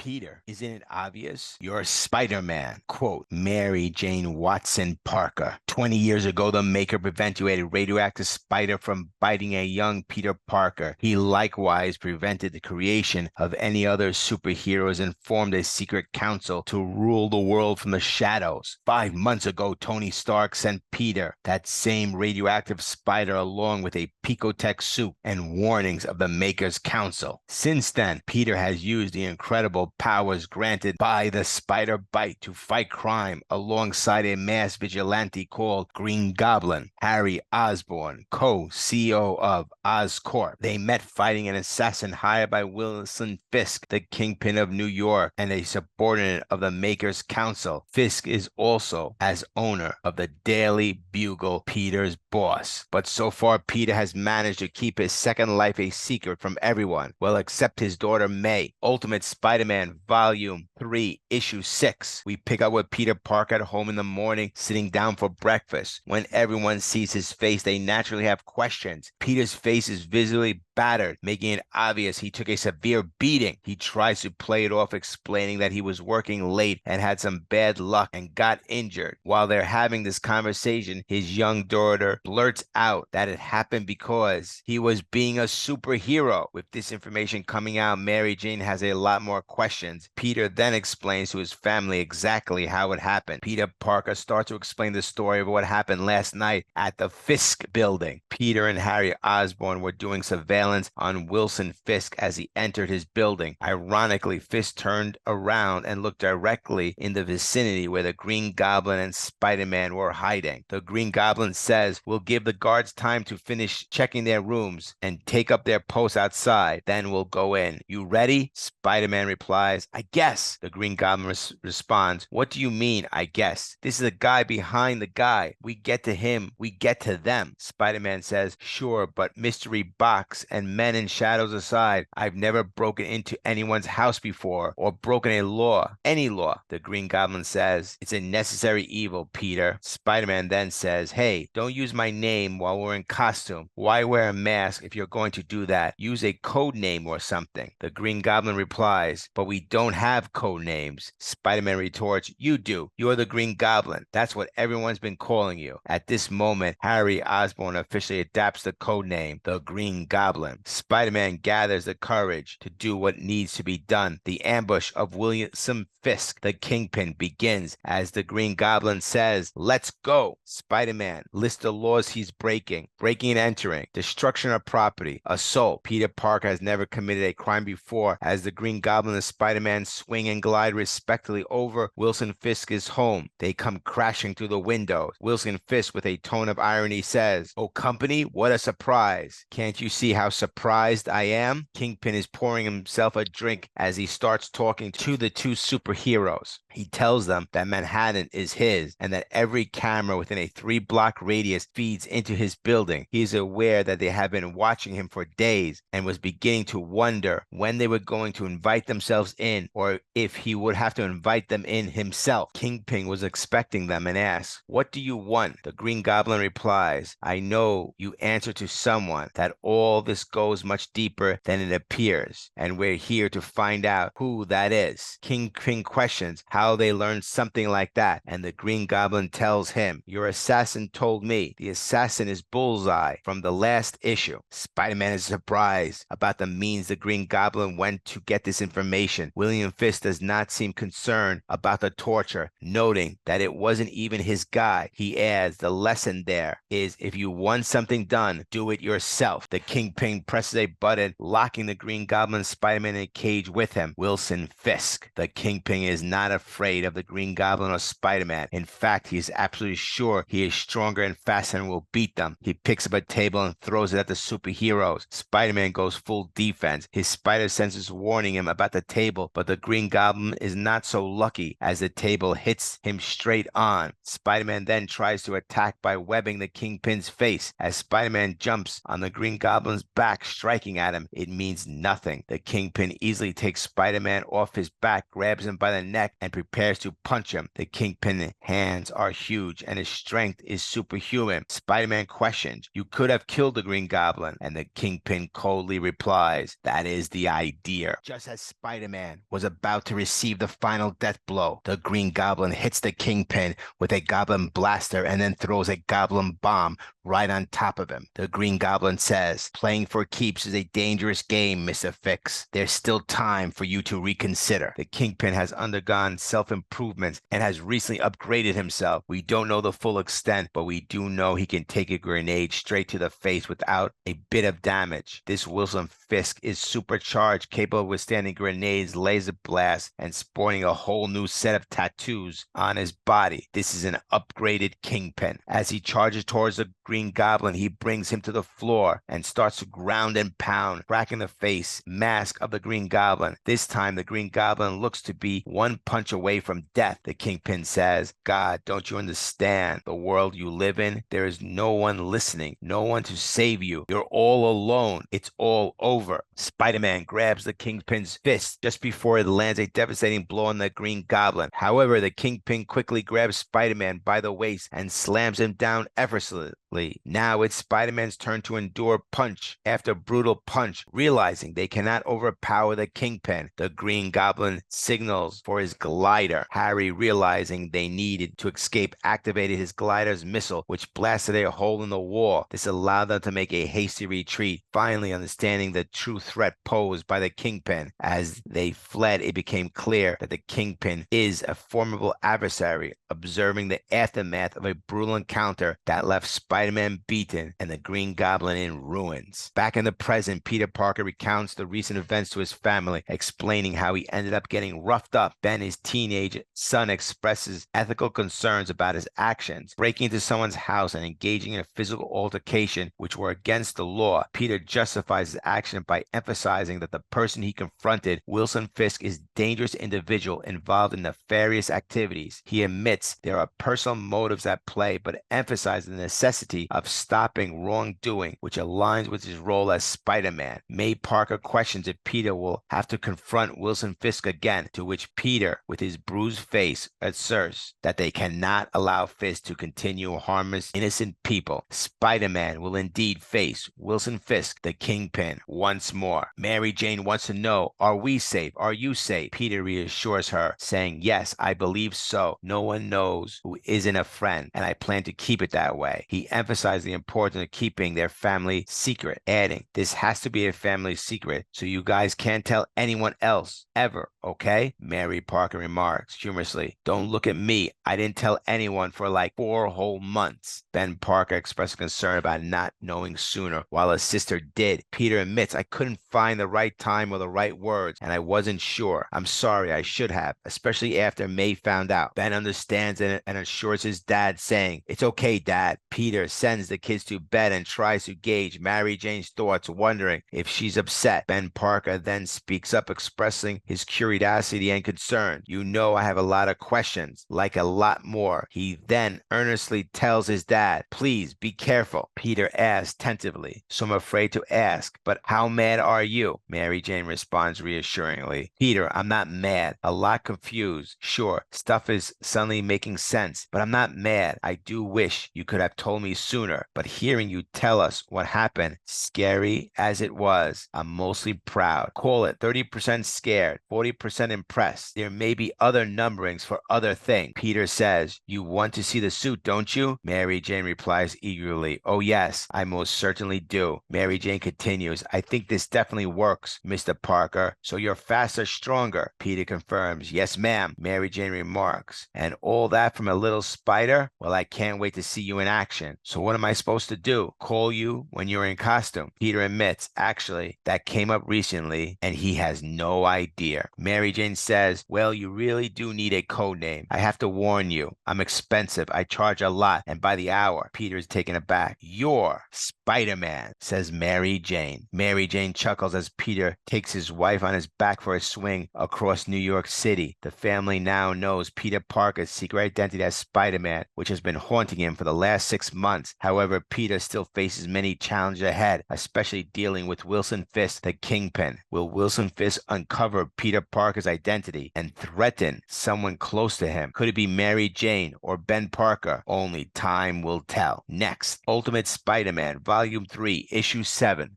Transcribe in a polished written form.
Peter, isn't it obvious? You're Spider-Man. Quote, Mary Jane Watson Parker. 20 years ago, the Maker prevented a radioactive spider from biting a young Peter Parker. He likewise prevented the creation of any other superheroes and formed a secret council to rule the world from the shadows. 5 months ago, Tony Stark sent Peter, that same radioactive spider, along with a Picotech suit and warnings of the Maker's Council. Since then, Peter has used the incredible powers granted by the spider bite to fight crime alongside a mass vigilante called Green Goblin, Harry Osborn, co-CEO of Oscorp. They met fighting an assassin hired by Wilson Fisk, the Kingpin of New York, and a subordinate of the Maker's Council. Fisk is also as owner of the Daily Bugle, Peter's boss. But so far, Peter has managed to keep his second life a secret from everyone, well, except his daughter May. Ultimate Spider-Man Volume 3, Issue 6. We pick up with Peter Parker at home in the morning, sitting down for breakfast. When everyone sees his face, they naturally have questions. Peter's face is visibly battered, making it obvious he took a severe beating. He tries to play it off, explaining that he was working late and had some bad luck and got injured. While they're having this conversation, his young daughter blurts out that it happened because he was being a superhero. With this information coming out, Mary Jane has a lot more questions. Peter then explains to his family exactly how it happened. Peter Parker starts to explain the story of what happened last night at the Fisk building. Peter and Harry Osborn were doing surveillance on Wilson Fisk as he entered his building. Ironically, Fisk turned around and looked directly in the vicinity where the Green Goblin and Spider-Man were hiding. The Green Goblin says, "We'll give the guards time to finish checking their rooms and take up their posts outside. Then we'll go in. You ready?" Spider-Man replies, "I guess." The Green Goblin responds, "What do you mean, I guess? This is the guy behind the guy. We get to him, we get to them." Spider-Man says, "Sure, but mystery box and men in shadows aside, I've never broken into anyone's house before or broken a law, any law." The Green Goblin says, "It's a necessary evil, Peter." Spider-Man then says, "Hey, don't use my name while we're in costume. Why wear a mask if you're going to do that? Use a code name or something." The Green Goblin replies, "But we don't have code names." Spider-Man retorts, "You do. You're the Green Goblin. That's what everyone's been calling you." At this moment, Harry Osborn officially adopts the code name, the Green Goblin. Spider-Man gathers the courage to do what needs to be done. The ambush of Wilson Fisk, the Kingpin, begins as the Green Goblin says, "Let's go." Spider-Man lists the laws he's breaking and entering, destruction of property, assault. Peter Parker has never committed a crime before as the Green Goblin and Spider-Man swing and glide respectively over Wilson Fisk's home. They come crashing through the windows. Wilson Fisk, with a tone of irony, says, "Oh, company, what a surprise. Can't you see how surprised I am?" Kingpin is pouring himself a drink as he starts talking to the two superheroes. He tells them that Manhattan is his and that every camera within a 3-block radius feeds into his building. He is aware that they have been watching him for days and was beginning to wonder when they were going to invite themselves in or if he would have to invite them in himself. Kingpin was expecting them and asks, "What do you want?" The Green Goblin replies, "I know you answer to someone, that all this goes much deeper than it appears, and we're here to find out who that is." Kingpin questions how they learned something like that, and the Green Goblin tells him, "Your assassin told me. The assassin is Bullseye from the last issue." Spider-Man is surprised about the means the Green Goblin went to get this information. William Fisk does not seem concerned about the torture, noting that it wasn't even his guy. He adds, "The lesson there is if you want something done, do it yourself." The Kingpin presses a button, locking the Green Goblin and Spider-Man in a cage with him, Wilson Fisk. The Kingpin is not afraid of the Green Goblin or Spider-Man. In fact, he is absolutely sure he is stronger and faster and will beat them. He picks up a table and throws it at the superheroes. Spider-Man goes full defense, his spider senses warning him about the table, but the Green Goblin is not so lucky as the table hits him straight on. Spider-Man then tries to attack by webbing the Kingpin's face. As Spider-Man jumps on the Green Goblin's back, striking at him, it means nothing. The Kingpin easily takes Spider-Man off his back, grabs him by the neck, and prepares to punch him. The Kingpin's hands are huge, and his strength is superhuman. Spider-Man questions, "You could have killed the Green Goblin," and the Kingpin coldly replies, "That is the idea." Just as Spider-Man was about to receive the final death blow, the Green Goblin hits the Kingpin with a Goblin blaster and then throws a Goblin bomb right on top of him. The Green Goblin says, "Playing for keeps is a dangerous game, Mr. Fix. There's still time for you to reconsider." The Kingpin has undergone self-improvements and has recently upgraded himself. We don't know the full extent, but we do know he can take a grenade straight to the face without a bit of damage. This Wilson Fisk is supercharged, capable of withstanding grenades, laser blasts, and sporting a whole new set of tattoos on his body. This is an upgraded Kingpin. As he charges towards the Green Goblin, he brings him to the floor and starts to ground and pound, cracking the face mask of the Green Goblin. This time, the Green Goblin looks to be one punch away from death. The Kingpin says, "God, don't you understand the world you live in? There is no one listening, no one to save you. You're all alone. It's all over." Spider-Man grabs the Kingpin's fist just before it lands a devastating blow on the Green Goblin. However, the Kingpin quickly grabs Spider-Man by the waist and slams him down effortlessly. Now it's Spider-Man's turn to endure punch after brutal punch. Realizing they cannot overpower the Kingpin, the Green Goblin signals for his glider. Harry, realizing they needed to escape, activated his glider's missile, which blasted a hole in the wall. This allowed them to make a hasty retreat, finally understanding the true threat posed by the Kingpin. As they fled, it became clear that the Kingpin is a formidable adversary. Observing the aftermath of a brutal encounter that left Spider-Man beaten and the Green Goblin in ruins. Back in the present, Peter Parker recounts the recent events to his family, explaining how he ended up getting roughed up. Ben, his teenage son, expresses ethical concerns about his actions, breaking into someone's house and engaging in a physical altercation which were against the law. Peter justifies his action by emphasizing that the person he confronted, Wilson Fisk, is a dangerous individual involved in nefarious activities. He admits there are personal motives at play, but emphasizes the necessity of stopping wrongdoing, which aligns with his role as Spider-Man. May Parker questions if Peter will have to confront Wilson Fisk again, to which Peter, with his bruised face, asserts that they cannot allow Fisk to continue harming innocent people. Spider-Man will indeed face Wilson Fisk, the Kingpin, once more. Mary Jane wants to know, are we safe? Are you safe? Peter reassures her, saying, "Yes, I believe so. No one knows who isn't a friend, and I plan to keep it that way." He emphasized the importance of keeping their family secret, adding, "This has to be a family secret, so you guys can't tell anyone else, ever, okay?" Mary Parker remarks humorously, "Don't look at me. I didn't tell anyone for like 4 whole months." Ben Parker expressed concern about not knowing sooner, while his sister did. Peter admits, "I couldn't find the right time or the right words, and I wasn't sure. I'm sorry, I should have, especially after May found out." Ben understands and assures his dad, saying, "It's okay, Dad." Peter sends the kids to bed and tries to gauge Mary Jane's thoughts, wondering if she's upset. Ben Parker then speaks up, expressing his curiosity and concern. "You know I have a lot of questions, like a lot more." He then earnestly tells his dad, "Please be careful." Peter asks tentatively, "So I'm afraid to ask, but how mad are you?" Mary Jane responds reassuringly, "Peter, I'm not mad. A lot confused. Sure, stuff is suddenly making sense, but I'm not mad. I do wish you could have told me sooner, but hearing you tell us what happened, scary as it was, I'm mostly proud. Call it 30% scared, 40% impressed. There may be other numberings for other things." Peter says, "You want to see the suit, don't you?" Mary Jane replies eagerly, "Oh yes, I most certainly do." Mary Jane continues, "I think this definitely works, Mr. Parker. So you're faster, stronger." Peter confirms, "Yes, ma'am." Mary Jane remarks, "And all that from a little spider? Well, I can't wait to see you in action. So what am I supposed to do? Call you when you're in costume?" Peter admits, actually, that came up recently, and he has no idea. Mary Mary Jane says, well, you really do need a code name. I have to warn you, I'm expensive. I charge a lot, and by the hour. Peter's taken aback. You're Spider-Man, says Mary Jane. Mary Jane chuckles as Peter takes his wife on his back for a swing across New York City. The family now knows Peter Parker's secret identity as Spider-Man, which has been haunting him for the last 6 months. However, Peter still faces many challenges ahead, especially dealing with Wilson Fisk, the Kingpin. Will Wilson Fisk uncover Peter Parker's identity and threaten someone close to him? Could it be Mary Jane or Ben Parker? Only time will tell. Next, Ultimate Spider-Man, Volume 3, Issue 7.